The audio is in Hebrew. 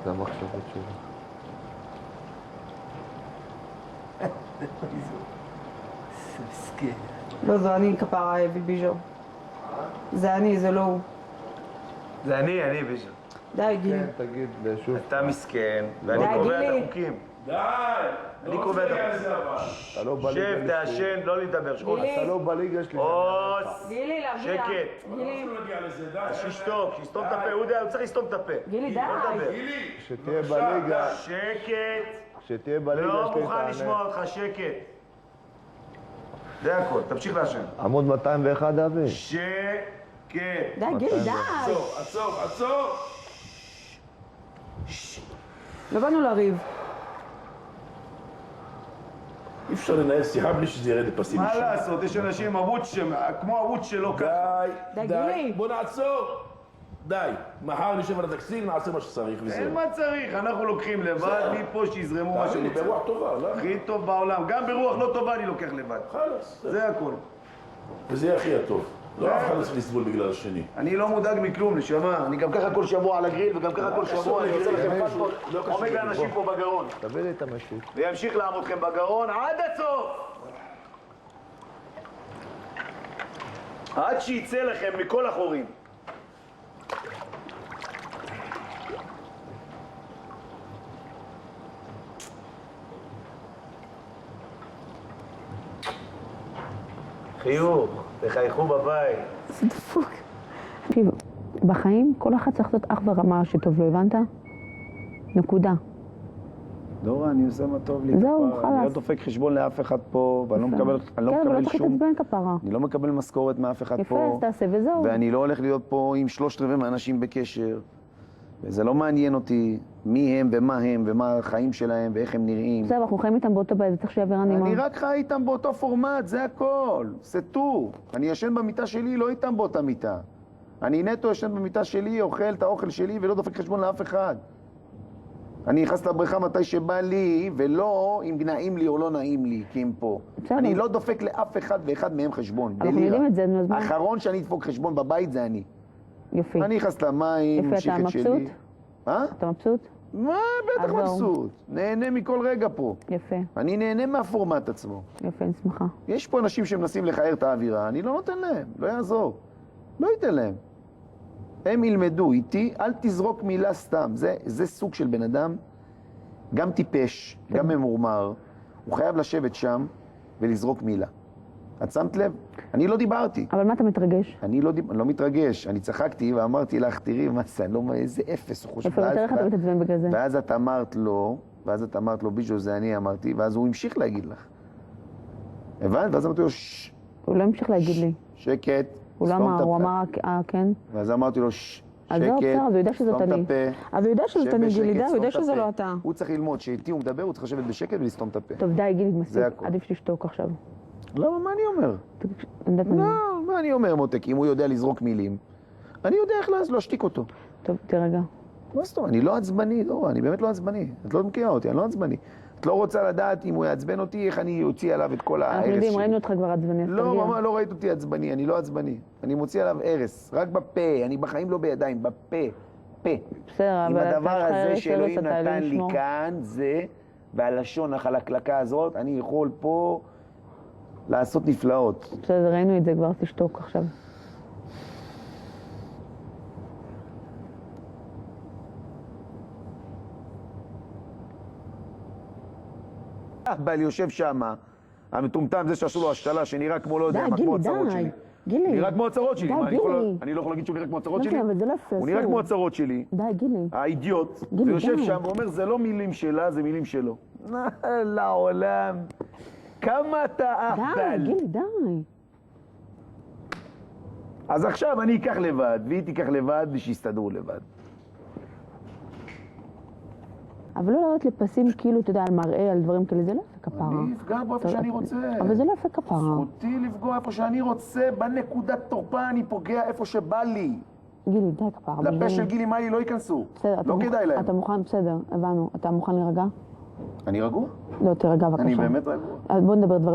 זה המחשבות שלו. זה מסכן. לא, זה אני כפרה ביז'ו. זה אני, זה לא הוא. זה אני ביז'ו. די, גילי. כן, תגיד לשוב. אתה מסכן, ואני די, קובע את גילי. החוקים. די! אני קובע את החוקים. אתה לא בליגה שב, שלי. תעשן, לא לדבר. גילי. אתה לא בליגה שלי. עוז! גילי, להביא לה. שקט. גילי, לא נגיע לזה, די. שישתוק, שיסתום את הפה. הוא יודע, הוא צריך לסתום את הפה. גילי, די. לא לדבר. גילי! שתהיה בליגה. שקט. שתהיה בליגה לא שלי. מוכן לשמוע אותך, שקט. זה הכל, תמשיך לעשן. עמוד 201 אבי. שקט. די, גילי, די. עצור! לא באנו לריב. אי אפשר לנהל שיחה בלי שזה ירד לפסים מה אישיים. לעשות, יש אנשים כמו ערוץ שלו ככה. די, גילי. בוא נעצור! די, מחר נשב על התקציב, נעשה מה שצריך וזהו. אין מה צריך, אנחנו לוקחים לבד, מפה שיזרמו מה תאמין לי, שרוצה. ברוח טובה, לא? הכי טוב בעולם, גם ברוח לא טובה אני לוקח לבד. חלאס. זה הכל. וזה יהיה הכי הטוב. לא אף אחד לא צריך לסבול בגלל השני. אני לא מודאג מכלום, נשמה. אני גם ככה כל שבוע על הגריל, וגם ככה כל שבוע אני עושה לכם פספורט. עומד לאנשים פה בגרון. תביא לי את המשיט. וימשיך לעמוד לכם בגרון עד הסוף. עד שיצא לכם מכל החורים. חיוך, תחייכו בבית. זה דפוק. תקשיב, בחיים כל אחד צריך לעשות אך ורמה שטוב לו, הבנת? נקודה. דורה, אני עושה מה טוב לי. זהו, כפרה. אני לא חלאס. דופק חשבון לאף אחד פה, ואני לא מקבל כן, אבל לא צריך להתעצבן כפרה. אני לא מקבל משכורת מאף אחד יפה, פה. אז תעשה וזהו. ואני לא הולך להיות פה עם 3/4 מהאנשים בקשר. וזה לא מעניין אותי מי הם ומה הם ומה החיים שלהם ואיך הם נראים. בסדר, אנחנו חיים איתם באותו בית, וצריך שיעביר נעימה. אני רק חי איתם באותו פורמט, זה הכל. זה טו. אני ישן במיטה שלי, לא איתם באותה מיטה. אני נטו ישן במיטה שלי, אוכל את האוכל שלי ולא דופק חשבון לאף אחד. אני נכנס לבריכה מתי שבא לי, ולא אם נעים לי או לא נעים לי, כי הם פה. בסדר. אני לא דופק לאף אחד ואחד מהם חשבון. אנחנו בלירה. יודעים את זה, נו, אז מה? האחרון שאני אדפוק חשבון בבית זה אני. יופי. אני נכנס למים, יפה, ממשיך אתה את שלי. מבסוט? מה? אתה מבסוט? מה? בטח עזוב. מבסוט. נהנה מכל רגע פה. יפה, אני נהנה מהפורמט עצמו. יפה, אני שמחה. יש פה אנשים שמנסים לכער את האווירה, אני לא נותן להם, לא יעזור. לא ייתן להם. הם ילמדו איתי, אל תזרוק מילה סתם. זה סוג של בן אדם, גם טיפש, גם ממורמר. הוא חייב לשבת שם ולזרוק מילה. את שמת לב? אני לא דיברתי. אבל מה אתה מתרגש? אני לא מתרגש, אני צחקתי ואמרתי לך, תראי מה זה, איזה אפס הוא חושב. יפה, ותראה איך אתה מתעצבן בגלל זה. ואז את אמרת לו, ביז'ו זה אני אמרתי, ואז הוא המשיך להגיד לך. הבנת? ואז אמרתי לו, הוא לא המשיך להגיד לי. שקט, הוא לא אמר, הוא אמר, כן. ואז אמרתי לו, אז זהו, בסדר, אז הוא יודע שזאת סתום את אני. הפה. אז הוא יודע שזאת שב אני, בשקט, גילי, די, הוא סתום יודע את שזה הפה. לא אתה. הוא צריך ללמוד, שאיתי הוא מדבר, הוא צריך לשבת בשקט ולסתום את הפה. טוב, די, גילי, מספיק. זה הכל. עדיף שתשתוק עכשיו. לא, מה אני אומר? אני יודעת מה. לא, מה אני אומר, מותק? אם הוא יודע לזרוק מילים, אני יודע איך להשתיק אותו. טוב, תרגע. מה זאת אומרת? אני לא עצבני, לא, אני באמת לא עצבני. את לא מכירה אותי, אני לא עצבני. את לא רוצה לדעת אם הוא יעצבן אותי, איך אני אוציא עליו את כל ההרס אנחנו שלי. יודעים, ראינו אותך כבר עצבני, אז לא, תרגיע. ממש לא ראית אותי עצבני, אני לא עצבני. אני מוציא עליו הרס, רק בפה, אני בחיים לא בידיים, בפה, פה. בסדר, עם אבל הדבר אתה הזה הרס, שאלוהים אתה אלוהים נתן לי ישמור. כאן, זה, והלשון החלקלקה הזאת, אני יכול פה לעשות נפלאות. בסדר, ראינו את זה כבר, תשתוק עכשיו. אבל יושב שמה, המטומטם זה שעשו לו השתלה, שנראה כמו לא יודע די, מה, גילי, כמו הצרות די. שלי. גילי. נראה כמו הצרות שלי, די, מה, גילי. אני לא יכול להגיד שהוא נראה כמו הצרות לא שלי? כן, אבל זה לא יפה, הוא נראה אסור. כמו הצרות שלי, די, גילי. האידיוט, גילי, ויושב די. שם ואומר, זה לא מילים שלה, זה מילים שלו. לעולם, כמה אתה די, אהבל. גילי, די. אז עכשיו אני אקח לבד, והיא תיקח לבד, ושיסתדרו לבד. אבל לא לראות לפסים כאילו, אתה יודע, על מראה, על דברים כאלה, זה לא יפה כפרה. אני אפגע בו איפה שאני רוצה. אבל זה לא יפה כפרה. זכותי לפגוע איפה שאני רוצה, בנקודת תורפה אני פוגע איפה שבא לי. גילי, די כפרה. לפה של גילי מאלי לא ייכנסו. בסדר, לא כדאי להם. אתה מוכן, בסדר, הבנו. אתה מוכן להירגע? אני רגוע? לא, תירגע בבקשה. אני באמת רגוע. אז בוא נדבר דברים.